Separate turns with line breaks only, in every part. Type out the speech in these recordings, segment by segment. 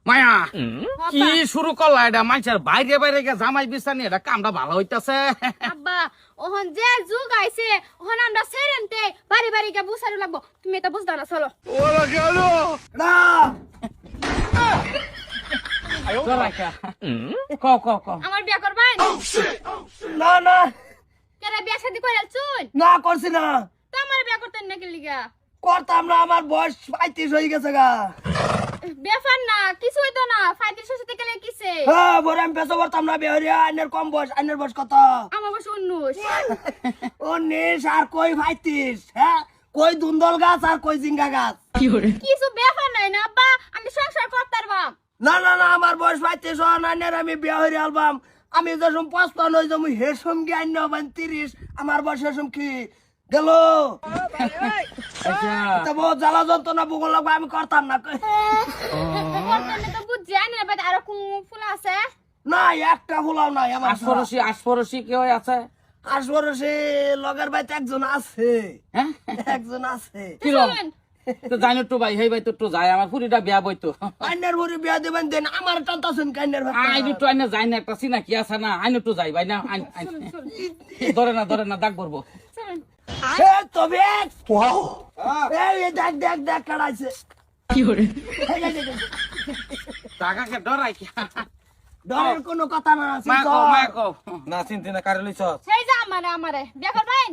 মায়া কি শুরু করলা এটা মানুষের বাইরে বাইরে গিয়ে জামাই বিস্তার নিয়ে এটা কামটা ভালো হইতাছে
আব্বা ওহন যে যুগ আইছে ওহন আমরা সেরেনতে বাড়ি বাড়ি গিয়ে বুসারু লাগবো তুমি এটা বুঝদাও না চলো
না
ক
আমার বিয়া করবেন
না না
কেন বিয়া শাদি করে চুন
না করছি না
তো আমার বিয়া করতেন নাকি লিগা
করতাম না, আমার বয়স 35 হয়ে গেছে গা।
ব্যাপার না কিছু হইতো না ফাইতির সাথে গেলে কিসে
হ্যাঁ বড় আমি পেশা করতাম না, বেহরিয়া আইনের কম বয়স, আইনের বয়স কত?
আমার বয়স 19
19 আর কই 35? হ্যাঁ কই দুন্দল গাছ আর কই জিঙ্গা গাছ?
কিছু ব্যাপার নাই না আব্বা আমি সংসার করতে পারবাম
না না না আমার বয়স 35 হওয়া আইনের আমি বেহরি আলবাম, আমি যখন 55 হয়ে যাবো হেসম গিয়ে আইন 30, আমার বয়স হেসম কি গেল? তবু জ্বালা যন্ত্রণা ভূগোল লাগবে, আমি করতাম না।
করতেন তো বুঝছি আনি না আরো কোন ফুল আছে
না একটা ফুলাও নাই আমার।
আশপড়শি কেউ আছে?
আশপড়শি লগের বাইতে একজন আছে,
হ্যাঁ
একজন আছে।
কি রকম তো জানি তো ভাই হেই ভাই তো যায় আমার পুরিটা বিয়া বইতো
আইনের ভরি বিয়া দেবেন দেন, আমার টানতাছেন কাইনের ভাই।
আইন তো আইনে যাই না একটা চিনা কি আছে না আইন তো যাই ভাই না আইন ধরে না দাগ করবো
চলুন
এ তবে ওয়াও এই দেখ দেখ দেখ কাড়াইছে কি করে?
টাকাকে ডরাই কি
ডরের কোনো কথা না,
মাকো
না চিন্তা না কারে লইছ
সেই যা আমারে বিয়া করবেন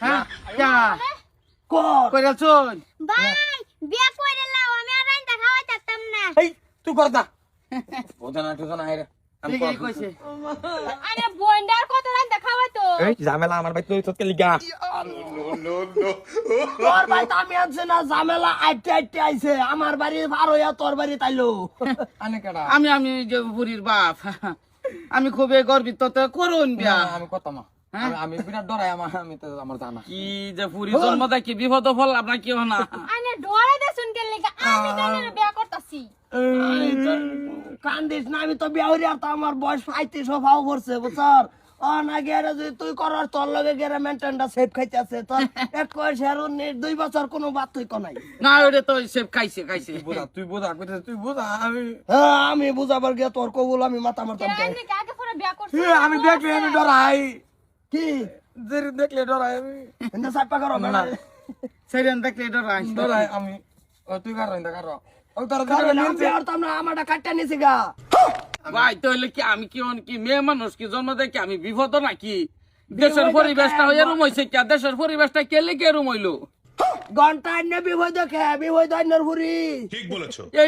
হ্যাঁ যা
কর
কইরা চল
ভাই বিয়া কইরে লাও আমি আর রাইন্দা খাওয়াই থাকতাম না
এই তুই কর দা ওদানা টুদানা আইরে আমি
ঠিকই কইছে
আরে বন্ডার কত রাইন্দা খাওয়াই তো
এই ঝামেলা আমার ভাই তুই তোকে লিগা
তোর ভাই তো আমি আনছে না, ঝামেলা আইতে আইতে আইছে আমার বাড়ি পার হইয়া তোর বাড়ি তাইলো।
আনে কেডা
আমি যে পুরীর বাপ আমি খুবই গর্বিত তো করুন বিয়া
আমি কত মা আমি বিরাট ডরাই আমার, আমি তো আমার জানা
কি যে পুরী জন্ম দেয় কি বিপদ ফল আপনার কি না
আনে ডরে দেছুন কে লাগা আমি কেন বিয়া করতাছি
কান্দিস না, আমি তো বিয়া হইরি আর তো আমার বয়স 35 হওয়া পড়ছে বুঝছর। ও না গেরে যদি তুই করার তোর লগে গেরে মেনটেনটা সেফ খাইতেছে তোর এক কয়স আর 2 বছর কোনো বাত তুই কোনাই
না ওরে তো সে খাইছে
তুই বোঝা কইতে তুই বোঝা আমি
হ্যাঁ আমি বুঝাবার গিয়ে তোর কবুল আমি মাথা মারতাম কে।
আনে আগে পরে বিয়া করছ
আমি দেখলে আমি ডরাই
কি
যে দেখলে ডরাই আমি
এন্ড সাপা করো
না
সেরেন দেখলে ডরাই
ডরাই আমি ও তুই কার রইন্দা কার ও তোর
আমি বিয়া করতাম না, আমারটা কাটটা নিছি গা।
ভাই তাহলে কি আমি কি মেয়ে মানুষ কি জন্ম দেয় কি আমি বিপদ নাকি দেশের পরিবেশটা হয়ে রুম হয়েছে কি দেশের পরিবেশটা কে লিখে রুম হইলো
ঘন্টা এনে বিভয় দেখে বিভয় দৈন্যর ভুরি
এইটা